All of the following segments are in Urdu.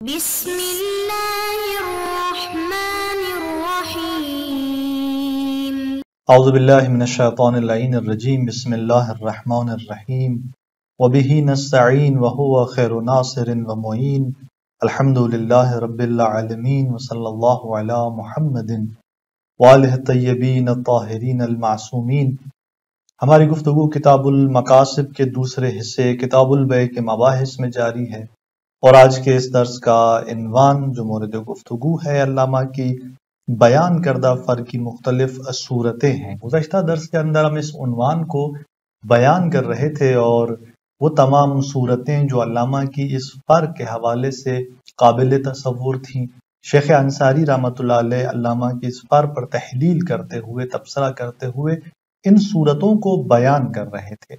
بسم اللہ الرحمن الرحیم اعوذ باللہ من الشیطان اللعین الرجیم بسم اللہ الرحمن الرحیم وبہ نستعین وہو خیر ناصر ومعین الحمدللہ رب العالمین وصلی اللہ علی محمد وآلہ الطیبین الطاہرین المعصومین۔ ہماری گفتگو کتاب المقاصد کے دوسرے حصے کتاب البیع کے مباحث میں جاری ہے، اور آج کے اس درس کا عنوان جو مورد گفتگو ہے علامہ کی بیان کردہ فرق کی مختلف صورتیں ہیں۔ گزشتہ درس کے اندر ہم اس عنوان کو بیان کر رہے تھے، اور وہ تمام صورتیں جو علامہ کی اس فرق کے حوالے سے قابل تصور تھیں، شیخ انصاری رحمۃ اللہ علیہ علامہ کی اس فرق پر تحلیل کرتے ہوئے، تبصرہ کرتے ہوئے ان صورتوں کو بیان کر رہے تھے۔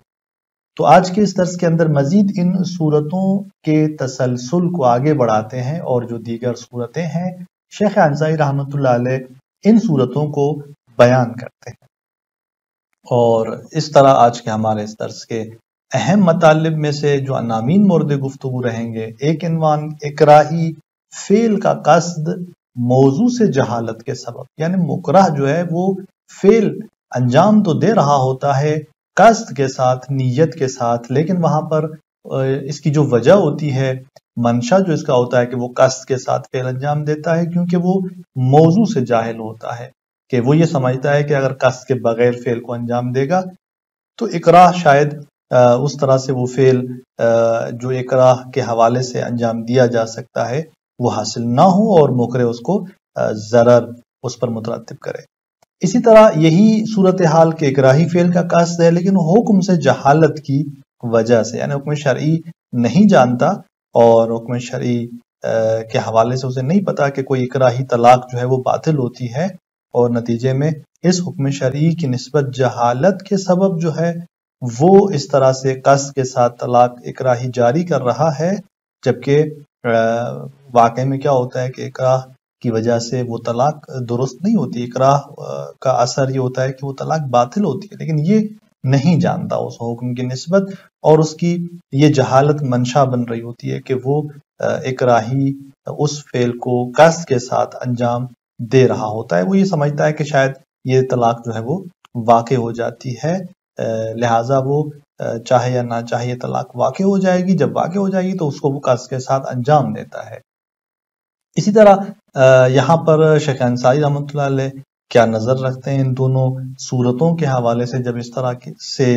تو آج کے اس درس کے اندر مزید ان صورتوں کے تسلسل کو آگے بڑھاتے ہیں، اور جو دیگر صورتیں ہیں شیخ انصاری رحمۃ اللہ علیہ ان صورتوں کو بیان کرتے ہیں۔ اور اس طرح آج کے ہمارے اس درس کے اہم مطالب میں سے جو عناوین مورد گفتگو رہیں گے، ایک عنوان اکراہی فعل کا قصد موضوع سے جہالت کے سبب، یعنی مکرہ جو ہے وہ فعل انجام تو دے رہا ہوتا ہے قصد کے ساتھ، نیت کے ساتھ، لیکن وہاں پر اس کی جو وجہ ہوتی ہے، منشا جو اس کا ہوتا ہے کہ وہ قصد کے ساتھ فعل انجام دیتا ہے، کیونکہ وہ موضوع سے جاہل ہوتا ہے، کہ وہ یہ سمجھتا ہے کہ اگر قصد کے بغیر فعل کو انجام دے گا تو اکراہ شاید اس طرح سے وہ فعل جو اکراہ کے حوالے سے انجام دیا جا سکتا ہے وہ حاصل نہ ہو، اور مکرہ اس کو ضرر اس پر مترتب کرے۔ اسی طرح یہی صورتحال کے اکراہی فعل کا قصد ہے، لیکن حکم سے جہالت کی وجہ سے، یعنی حکم شرعی نہیں جانتا، اور حکم شرعی کے حوالے سے اسے نہیں پتا کہ کوئی اکراہی طلاق جو ہے وہ باطل ہوتی ہے، اور نتیجے میں اس حکم شرعی کی نسبت جہالت کے سبب جو ہے وہ اس طرح سے قصد کے ساتھ طلاق اکراہی جاری کر رہا ہے، جبکہ واقع میں کیا ہوتا ہے کہ اکراہ کی وجہ سے وہ طلاق درست نہیں ہوتی۔ اکراہ کا اثر یہ ہوتا ہے کہ وہ طلاق باطل ہوتی ہے، لیکن یہ نہیں جانتا اس حکم کی نسبت، اور اس کی یہ جہالت منشا بن رہی ہوتی ہے کہ وہ اکراہی اس فعل کو قصد کے ساتھ انجام دے رہا ہوتا ہے۔ وہ یہ سمجھتا ہے کہ شاید یہ طلاق جو ہے وہ واقع ہو جاتی ہے، لہٰذا وہ چاہے یا نہ چاہے طلاق واقع ہو جائے گی۔ جب واقع ہو جائے گی تو اس کو وہ قصد کے ساتھ انجام دیتا ہے۔ اسی طرح یہاں پر شیخ انصاری رحمۃ اللہ علیہ کیا نظر رکھتے ہیں ان دونوں صورتوں کے حوالے سے، جب اس طرح سے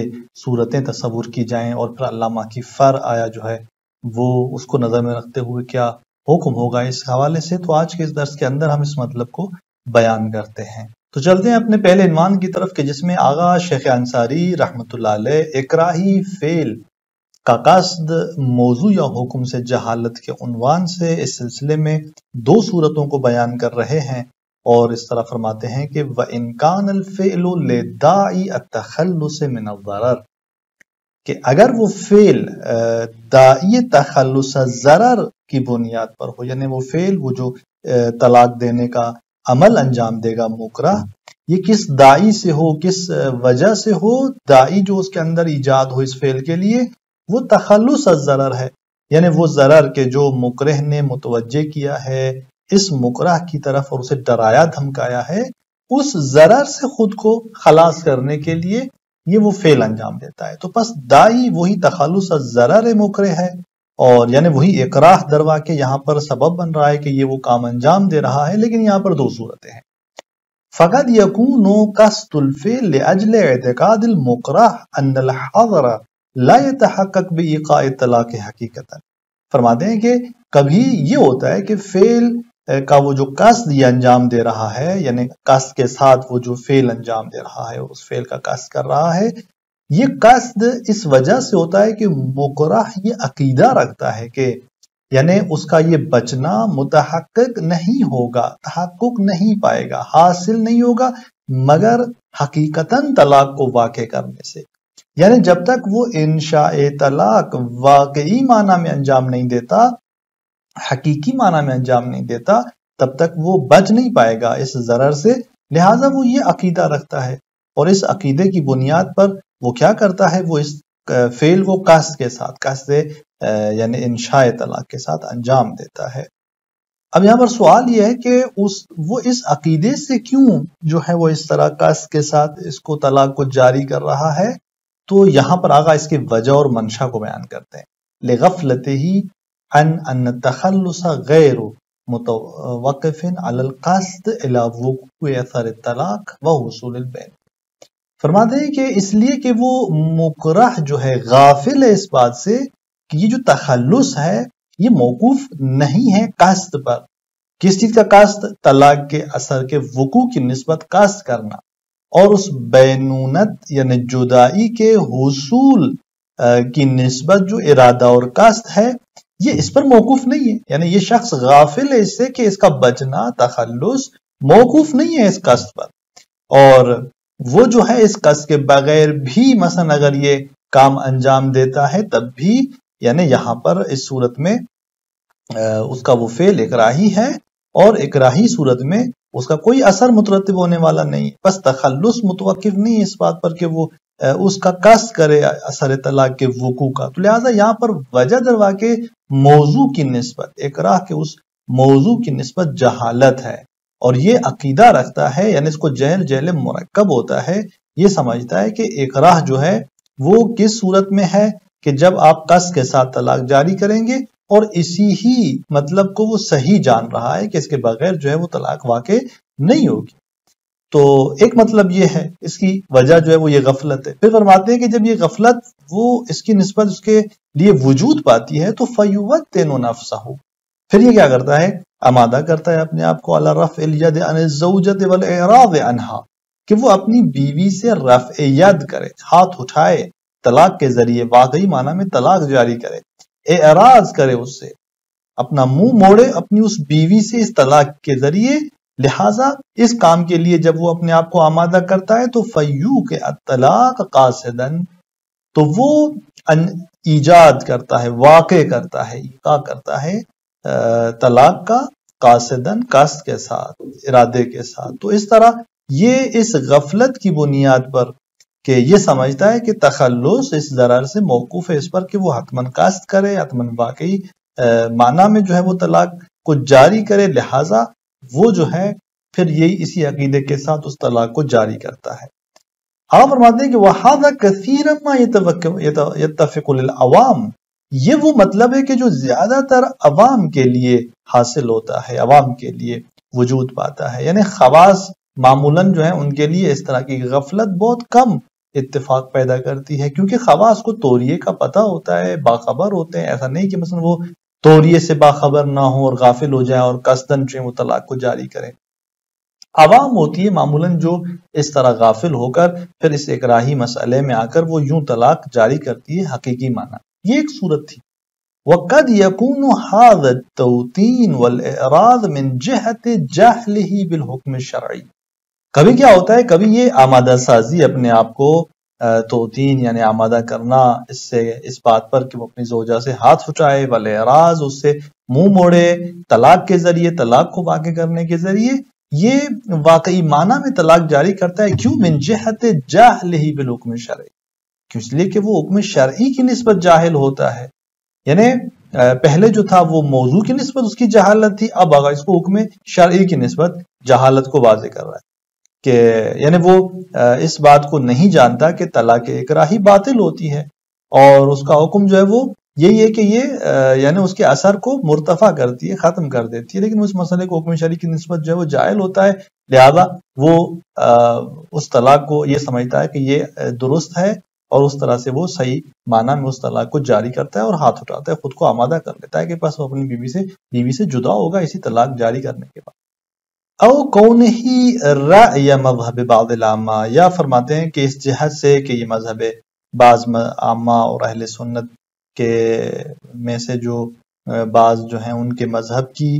صورتیں تصور کی جائیں، اور پھر علامہ کی فرع آیا جو ہے وہ اس کو نظر میں رکھتے ہوئے کیا حکم ہوگا اس حوالے سے، تو آج کے اس درس کے اندر ہم اس مطلب کو بیان کرتے ہیں۔ تو چلتے ہیں اپنے پہلے عنوان کی طرف، کہ جس میں آغاز شیخ انصاری رحمۃ اللہ علیہ اکراہی فعل کا قصد موضوع یا حکم سے جہالت کے عنوان سے اس سلسلے میں دو صورتوں کو بیان کر رہے ہیں، اور اس طرح فرماتے ہیں کہ وَإِنْ كَانَ الْفِعْلُ لِدَاعِي التَّخَلُّصِ مِنَ الضَّرَرِ، کہ اگر وہ فعل داعی تخلص ضرر کی بنیاد پر ہو، یعنی وہ فعل وہ جو طلاق دینے کا عمل انجام دے گا مکرہ، یہ کس داعی سے ہو، کس وجہ سے ہو، داعی جو اس کے اندر ایجاد ہو اس فعل کے لیے وہ تخلص الضرر ہے، یعنی وہ ضرر کے جو مکرہ نے متوجہ کیا ہے اس مکرہ کی طرف اور اسے ڈرایا دھمکایا ہے، اس ضرر سے خود کو خلاص کرنے کے لیے یہ وہ فعل انجام دیتا ہے۔ تو پس داعی وہی تخلص الضرر مکرہ ہے، اور یعنی وہی اکراہ دروا کے یہاں پر سبب بن رہا ہے کہ یہ وہ کام انجام دے رہا ہے، لیکن یہاں پر دو صورتیں ہیں۔ فقد يكون قصد الفعل لأجل اعتقاد المکرہ ان الحظر لا يتحقق بإيقاع الطلاق حقیقتا، فرماتے ہیں کہ کبھی یہ ہوتا ہے کہ فعل کا وہ جو قصد یہ انجام دے رہا ہے، یعنی قصد کے ساتھ وہ جو فعل انجام دے رہا ہے، اس فعل کا قصد کر رہا ہے، یہ قصد اس وجہ سے ہوتا ہے کہ مکرہ یہ عقیدہ رکھتا ہے کہ یعنی اس کا یہ بچنا متحقق نہیں ہوگا، تحقق نہیں پائے گا، حاصل نہیں ہوگا مگر حقیقتاً طلاق کو واقع کرنے سے، یعنی جب تک وہ انشاء طلاق واقعی معنی میں انجام نہیں دیتا، حقیقی معنی میں انجام نہیں دیتا، تب تک وہ بچ نہیں پائے گا اس ضرر سے، لہٰذا وہ یہ عقیدہ رکھتا ہے، اور اس عقیدے کی بنیاد پر وہ کیا کرتا ہے، وہ اس فعل کو قصد کے ساتھ، قصد یعنی انشاء طلاق کے ساتھ انجام دیتا ہے۔ اب یہاں پر سوال یہ ہے کہ وہ اس عقیدے سے کیوں جو ہے وہ اس طرح قصد کے ساتھ اس کو طلاق کو جاری کر رہا ہے؟ تو یہاں پر آقا اس کی وجہ اور منشا کو بیان کرتے ہیں۔ لِغَفْلَتِهِ عَنْ التَّخَلُّصَ غَيْرُ مُتَوَقِّفٍ عَلَى الْقَصْدِ إِلَى وُقُوعِ أَثَرِ الطَّلَاقِ وَحُصُولِ الْبَيْنِ۔ فرماتے ہیں کہ اس لیے کہ وہ مکرہ جو ہے غافل ہے اس بات سے کہ یہ جو تخلص ہے یہ موقوف نہیں ہے قصد پر۔ کس چیز کا قصد؟ طلاق کے اثر کے وقوع کی نسبت قصد کرنا، اور اس بینونت یعنی جدائی کے حصول کی نسبت جو ارادہ اور قصد ہے یہ اس پر موقوف نہیں ہے۔ یعنی یہ شخص غافل ہے اس سے کہ اس کا بچنا تخلص موقوف نہیں ہے اس قصد پر، اور وہ جو ہے اس قصد کے بغیر بھی مثلا اگر یہ کام انجام دیتا ہے تب بھی یعنی یہاں پر اس صورت میں اس کا وہ فعل اکراہی ہے، اور اکراہی صورت میں اس کا کوئی اثر مترتب ہونے والا نہیں، بس تخلص متوقف نہیں ہے اس بات پر کہ وہ اس کا قصد کرے اثر طلاق کے وقوع کا۔ تو لہٰذا یہاں پر وجہ در واقع موضوع کی نسبت، اکراہ کے اس موضوع کی نسبت جہالت ہے، اور یہ عقیدہ رکھتا ہے یعنی اس کو جہل مرکب ہوتا ہے، یہ سمجھتا ہے کہ اکراہ جو ہے وہ کس صورت میں ہے کہ جب آپ قصد کے ساتھ طلاق جاری کریں گے اور اسی ہی مطلب کو وہ صحیح جان رہا ہے کہ اس کے بغیر جو ہے وہ طلاق واقع نہیں ہوگی۔ تو ایک مطلب یہ ہے، اس کی وجہ جو ہے وہ یہ غفلت ہے۔ پھر فرماتے ہیں کہ جب یہ غفلت وہ اس کی نسبت اس کے لیے وجود پاتی ہے تو فَيُوَتِّنُ نَفْسَهُ، پھر یہ کیا کرتا ہے؟ آمادہ کرتا ہے اپنے آپ کو عَلَى رَفْعِ الْيَدِ عَنِ الزَّوْجَةِ وَالْإِعْرَاضِ عَنْهَا، کہ وہ اپنی بیوی سے رفع ید کرے، ہاتھ اٹھائے طلاق کے ذریعے، واقعی معنی میں طلاق جاری کرے، اعراض کرے، اس سے اپنا منہ موڑے اپنی اس بیوی سے اس طلاق کے ذریعے۔ لہٰذا اس کام کے لیے جب وہ اپنے آپ کو آمادہ کرتا ہے تو فیو کے الطلاق قاصدن، تو وہ ایجاد کرتا ہے، واقع کرتا ہے، ایقاع کرتا ہے طلاق کا قاصدن، قصد کے ساتھ، ارادے کے ساتھ۔ تو اس طرح یہ اس غفلت کی بنیاد پر کہ یہ سمجھتا ہے کہ تخلص اس ضرر سے موقوف ہے اس پر کہ وہ حتماً قصد کرے، حتماً واقعی معنی میں جو ہے وہ طلاق کو جاری کرے، لہٰذا وہ جو ہے پھر یہی اسی عقیدے کے ساتھ اس طلاق کو جاری کرتا ہے۔ آپ فرماتے ہیں کہ وَهَذَا كَثِيرًا مَا يَتَّفِقُ لِلْعَوَامِ، یہ وہ مطلب ہے کہ جو زیادہ تر عوام کے لیے حاصل ہوتا ہے، عوام کے لیے وجود پاتا ہے، یعنی خواص معمولاً جو ہے ان کے لیے اس طرح کی غفلت بہت کم اتفاق پیدا کرتی ہے، کیونکہ خواص کو توریے کا پتہ ہوتا ہے، باخبر ہوتے ہیں۔ ایسا نہیں کہ مثلا وہ توریے سے باخبر نہ ہو اور غافل ہو جائیں اور قصداً جو وہ طلاق کو جاری کریں۔ عوام ہوتی ہے معمولاً جو اس طرح غافل ہو کر پھر اس اکراہی مسئلے میں آ کر وہ یوں طلاق جاری کرتی ہے حقیقی معنی۔ یہ ایک صورت تھی۔ وَقَدْ يَكُونُ هَذَا التَّوْطِينُ وَالْإِعْرَاضُ مِنْ جِهَةِ جَهْلِهِ بِالْحُكْمِ الشَّرْعِيِّ، کبھی کیا ہوتا ہے، کبھی یہ آمادہ سازی اپنے آپ کو توطین یعنی آمادہ کرنا اس سے اس بات پر کہ وہ اپنی زوجہ سے ہاتھ اٹھائے، والإعراض اس سے منہ موڑے طلاق کے ذریعے، طلاق کو واقع کرنے کے ذریعے، یہ واقعی معنی میں طلاق جاری کرتا ہے۔ کیوں؟ من جہت جہلہ بالحکم الشرعی، کیوں؟ اس لیے کہ وہ حکم شرعی کی نسبت جاہل ہوتا ہے۔ یعنی پہلے جو تھا وہ موضوع کی نسبت اس کی جہالت تھی، اب اگر اس کو حکم شرعی کی نسبت جہالت کو واضح کر رہا ہے کہ یعنی وہ اس بات کو نہیں جانتا کہ طلاق اکراہی باطل ہوتی ہے، اور اس کا حکم جو ہے وہ یہی ہے کہ یہ یعنی اس کے اثر کو مرتفع کرتی ہے، ختم کر دیتی ہے، لیکن اس مسئلے کو حکم شرعی کی نسبت جو ہے وہ جاہل ہوتا ہے، لہذا وہ اس طلاق کو یہ سمجھتا ہے کہ یہ درست ہے، اور اس طرح سے وہ صحیح معنی میں اس طلاق کو جاری کرتا ہے اور ہاتھ اٹھاتا ہے، خود کو آمادہ کر لیتا ہے کہ بس وہ اپنی بیوی سے جدا ہوگا اسی طلاق جاری کرنے کے بعد۔ او کون ہی رأی مذہب بعض العامہ، یا فرماتے ہیں کہ اس جہت سے کہ یہ مذہب بعض عامہ اور اہل سنت کے میں سے جو بعض جو ہیں ان کے مذہب کی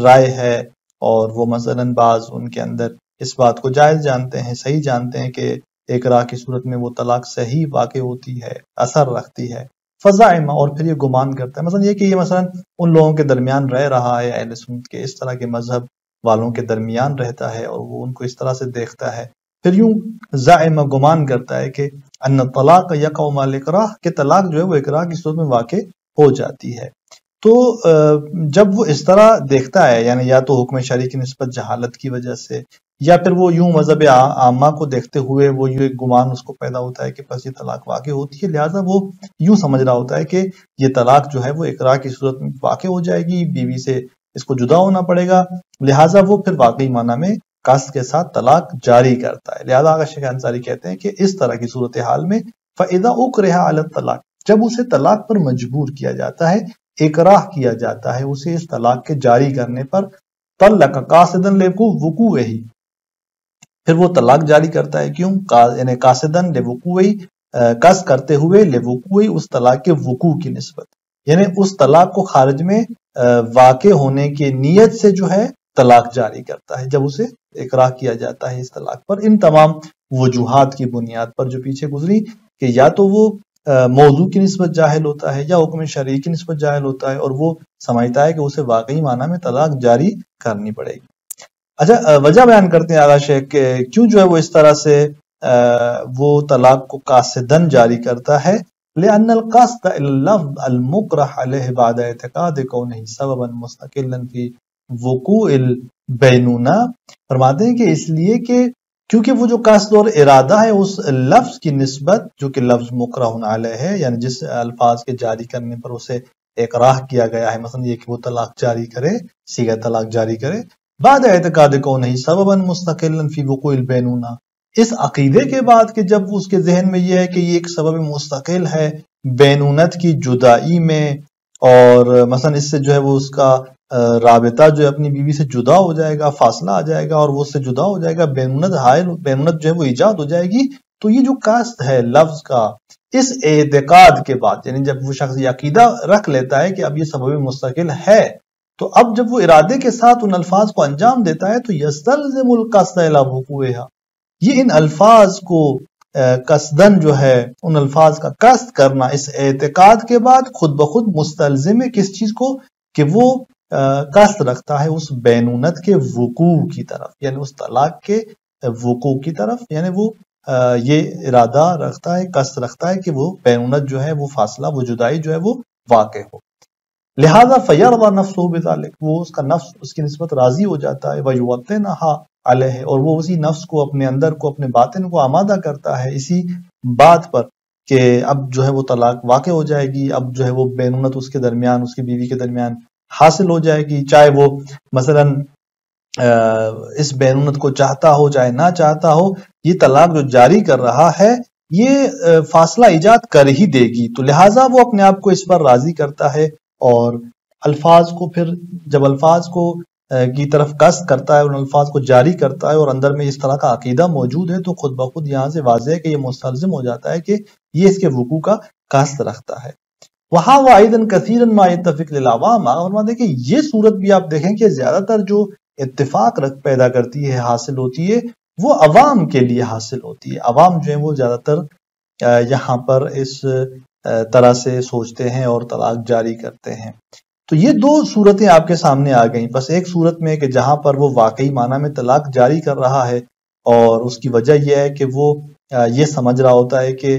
رائے ہے، اور وہ مثلاً بعض ان کے اندر اس بات کو جائز جانتے ہیں، صحیح جانتے ہیں کہ اکراہ کی صورت میں وہ طلاق صحیح واقع ہوتی ہے، اثر رکھتی ہے، فزائم، اور پھر یہ گمان کرتا ہے مثلا یہ کہ یہ مثلا ان لوگوں کے درمیان رہ رہا ہے، اہل سنت کے اس طرح کے مذہب والوں کے درمیان رہتا ہے اور وہ ان کو اس طرح سے دیکھتا ہے، پھر یوں زائم گمان کرتا ہے کہ ان طلاق یقع مع الاکراہ، کہ طلاق جو ہے وہ اکراہ کی صورت میں واقع ہو جاتی ہے۔ تو جب وہ اس طرح دیکھتا ہے، یعنی یا تو حکم شرعی کی نسبت جہالت کی وجہ سے، یا پھر وہ یوں مذہب عامہ کو دیکھتے ہوئے وہ یوں ایک گمان اس کو پیدا ہوتا ہے کہ بس یہ طلاق واقع ہوتی ہے، لہٰذا وہ یوں سمجھ رہا ہوتا ہے کہ یہ طلاق جو ہے وہ اقرار کی صورت میں واقع ہو جائے گی، بیوی سے اس کو جدا ہونا پڑے گا، لہٰذا وہ پھر واقعی معنی میں قصد کے ساتھ طلاق جاری کرتا ہے۔ لہٰذا آغا شیخ انصاری کہتے ہیں کہ اس طرح کی صورتحال میں فَإِذَا أُكْرِهَ عَلَى الطَّلَاقِ، جب اسے طلاق پر مجبور کیا جاتا ہے، اکراہ کیا جاتا ہے اسے اس طلاق کے جاری کرنے پر، طَلَّقَ قَاصِدًا لِوُقُوعِهِ، پھر وہ طلاق جاری کرتا ہے، کیوں؟ یعنی قاصداً لِوُقُوعِهِ، قصد کرتے ہوئے، لِوُقُوعِهِ اس طلاق کے وقوع کی نسبت، یعنی اس طلاق کو خارج میں واقع ہونے کی نیت سے جو ہے طلاق جاری کرتا ہے جب اسے اکراہ کیا جاتا ہے اس طلاق پر۔ ان تمام وجوہات کی بنیاد پر جو پیچھے گزری کہ یا تو وہ موضوع کی نسبت جاہل ہوتا ہے یا حکم شرعی کی نسبت جاہل ہوتا ہے، اور وہ سمجھتا ہے کہ اسے واقعی معنی میں طلاق جاری کرنی پڑے گی۔ اچھا، وجہ بیان کرتے ہیں آغا شیخ کہ کیوں جو ہے وہ اس طرح سے وہ طلاق کو قاصداً جاری کرتا ہے، لأن القصد اللفظ المکرہ علیہ بعد اعتقاد کونہ سببا مستقلا فی وقوع البینونہ، فرماتے ہیں کہ اس لیے کہ کیونکہ وہ جو قصد اور ارادہ ہے اس لفظ کی نسبت جو کہ لفظ مکرہ علیہ ہے، یعنی جس الفاظ کے جاری کرنے پر اسے اکراہ کیا گیا ہے، مثلا یہ کہ وہ طلاق جاری کرے، صیغہ طلاق جاری کرے، بعد اعتقاد کونہ سببا مستقلا فی وقوع البینونہ، اس عقیدے کے بعد کہ جب اس کے ذہن میں یہ ہے کہ یہ ایک سبب مستقل ہے بینونت کی جدائی میں، اور مثلا اس سے جو ہے وہ اس کا رابطہ جو ہے اپنی بیوی سے جدا ہو جائے گا، فاصلہ آ جائے گا اور وہ اس سے جدا ہو جائے گا، بینونت جو ہے وہ ایجاد ہو جائے گی، تو یہ جو قصد ہے لفظ کا اس اعتقاد کے بعد، یعنی جب وہ شخص یہ عقیدہ رکھ لیتا ہے کہ اب یہ سبب مستقل ہے، تو اب جب وہ ارادے کے ساتھ ان الفاظ کو انجام دیتا ہے تو یستلزم القصد الی وقوعها، یہ ان الفاظ کو قصدن جو ہے ان الفاظ کا قصد کرنا اس اعتقاد کے بعد خود بخود مستلزم ہے کس چیز کو، کہ وہ قصد رکھتا ہے اس بینونت کے وقوع کی طرف، یعنی اس طلاق کے وقوع کی طرف، یعنی وہ یہ ارادہ رکھتا ہے، قصد رکھتا ہے کہ وہ بینونت جو ہے وہ فاصلہ، وہ جدائی جو ہے وہ واقع ہو، لہذا فیرضی نفسہ بذلک، وہ اس کا نفس اس کی نسبت راضی ہو جاتا ہے، ویوطنھا علیہ، اور وہ اسی نفس کو اپنے اندر کو اپنے باطن کو آمادہ کرتا ہے اسی بات پر کہ اب جو ہے وہ طلاق واقع ہو جائے گی، اب جو ہے وہ بینونت اس کے درمیان، اس کی بیوی کے درمیان حاصل ہو جائے گی، چاہے وہ مثلا اس بینونت کو چاہتا ہو چاہے نہ چاہتا ہو، یہ طلاق جو جاری کر رہا ہے یہ فاصلہ ایجاد کر ہی دے گی، تو لہٰذا وہ اپنے آپ کو اس پر راضی کرتا ہے، اور الفاظ کو پھر جب الفاظ کو کی طرف قصد کرتا ہے، ان الفاظ کو جاری کرتا ہے اور اندر میں اس طرح کا عقیدہ موجود ہے، تو خود بخود یہاں سے واضح ہے کہ یہ مستلزم ہو جاتا ہے کہ یہ اس کے وقوع کا قصد رکھتا ہے۔ وہاں وَأَيْضًا كَثِيرًا مَا يَتَّفِقُ لِلْعَوَامِ، فرماتے ہیں کہ یہ صورت بھی آپ دیکھیں کہ زیادہ تر جو اتفاق پیدا کرتی ہے، حاصل ہوتی ہے، وہ عوام کے لیے حاصل ہوتی ہے، عوام جو ہیں وہ زیادہ تر یہاں پر اس طرح سے سوچتے ہیں اور طلاق جاری کرتے ہیں۔ تو یہ دو صورتیں آپ کے سامنے آ گئیں، بس ایک صورت میں کہ جہاں پر وہ واقعی معنی میں طلاق جاری کر رہا ہے، اور اس کی وجہ یہ ہے کہ وہ یہ سمجھ رہا ہوتا ہے کہ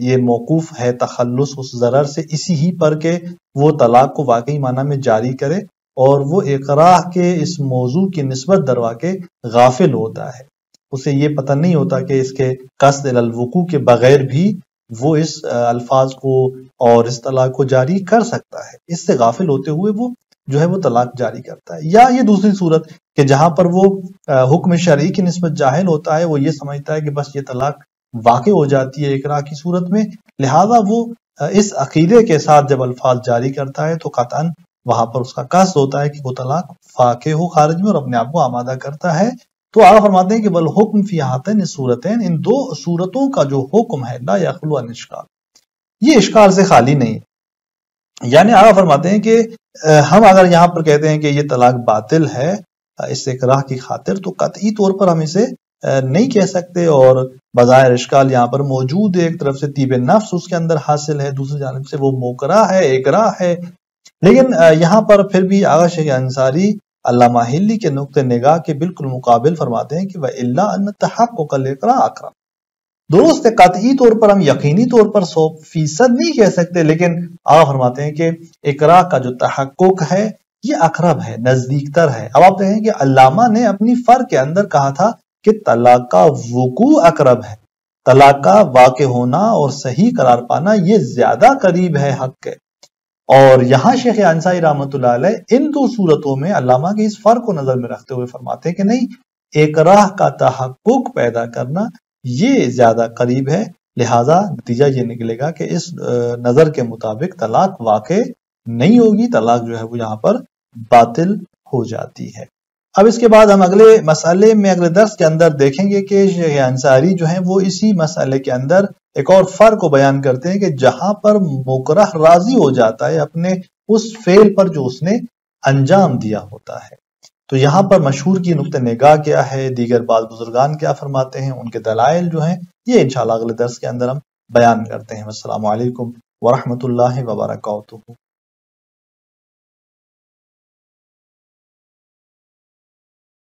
یہ موقوف ہے تخلص اس ضرر سے اسی ہی پر کہ وہ طلاق کو واقعی معنی میں جاری کرے، اور وہ اقراہ کے اس موضوع کی نسبت دروا کے غافل ہوتا ہے، اسے یہ پتہ نہیں ہوتا کہ اس کے قصد الوقوع کے بغیر بھی وہ اس الفاظ کو اور اس طلاق کو جاری کر سکتا ہے، اس سے غافل ہوتے ہوئے وہ جو ہے وہ طلاق جاری کرتا ہے۔ یا یہ دوسری صورت کہ جہاں پر وہ حکم شرعی کی نسبت جاہل ہوتا ہے، وہ یہ سمجھتا ہے کہ بس یہ طلاق واقع ہو جاتی ہے اقراء کی صورت میں، لہذا وہ اس عقیدے کے ساتھ جب الفاظ جاری کرتا ہے تو قطعاً وہاں پر اس کا قصد ہوتا ہے کہ وہ طلاق واقع ہو خارج میں اور اپنے آپ کو آمادہ کرتا ہے۔ تو آپ فرماتے ہیں کہ والحکم فی ہاتین صورتین، ان دو صورتوں کا جو حکم ہے لا یخلو عن اشکال، یہ اشکال سے خالی نہیں، یعنی آپ فرماتے ہیں کہ ہم اگر یہاں پر کہتے ہیں کہ یہ طلاق باطل ہے اس اکراہ کی خاطر، تو قطعی طور پر ہم اسے نہیں کہہ سکتے، اور بظاہر اشکال یہاں پر موجود ہے، ایک طرف سے طیب نفس اس کے اندر حاصل ہے، دوسری جانب سے وہ موکرہ ہے، اکراہ ہے، لیکن یہاں پر پھر بھی آغا شیخ انصاری علامہ حلی کے نقطہ نگاہ کے بالکل مقابل فرماتے ہیں کہ وَإِلَّا أَنَّ تَحَقُّقَ الْإِقْرَاءِ أَقْرَبُ، درست قطعی طور پر ہم یقینی طور پر 100% نہیں کہہ سکتے، لیکن آپ فرماتے ہیں کہ اکراہ کا جو تحقق ہے یہ اقرب ہے، نزدیک تر ہے۔ اب آپ دیکھیں کہ علامہ نے اپنی فرق کے اندر کہا تھا کہ طلاق کا وقوع اقرب ہے، طلاق کا واقع ہونا اور صحیح قرار پانا یہ زیادہ قریب ہے حق کے۔ اور یہاں شیخ انصاری رحمۃ اللہ علیہ ان دو صورتوں میں علامہ کے اس فرق کو نظر میں رکھتے ہوئے فرماتے ہیں کہ نہیں، اکراہ کا تحقق پیدا کرنا یہ زیادہ قریب ہے، لہذا نتیجہ یہ نکلے گا کہ اس نظر کے مطابق طلاق واقع نہیں ہوگی، طلاق جو ہے وہ یہاں پر باطل ہو جاتی ہے۔ اب اس کے بعد ہم اگلے مسئلے میں اگلے درس کے اندر دیکھیں گے کہ شیخ انصاری جو ہیں وہ اسی مسئلے کے اندر ایک اور فرق کو بیان کرتے ہیں کہ جہاں پر مکرہ راضی ہو جاتا ہے اپنے اس فعل پر جو اس نے انجام دیا ہوتا ہے، تو یہاں پر مشہور کی نقطہ نگاہ کیا ہے، دیگر بعض بزرگان کیا فرماتے ہیں، ان کے دلائل جو ہیں یہ انشاءاللہ اگلے درس کے اندر ہم بیان کرتے ہیں۔ السلام علیکم ورحمۃ اللہ وبرکاتہ۔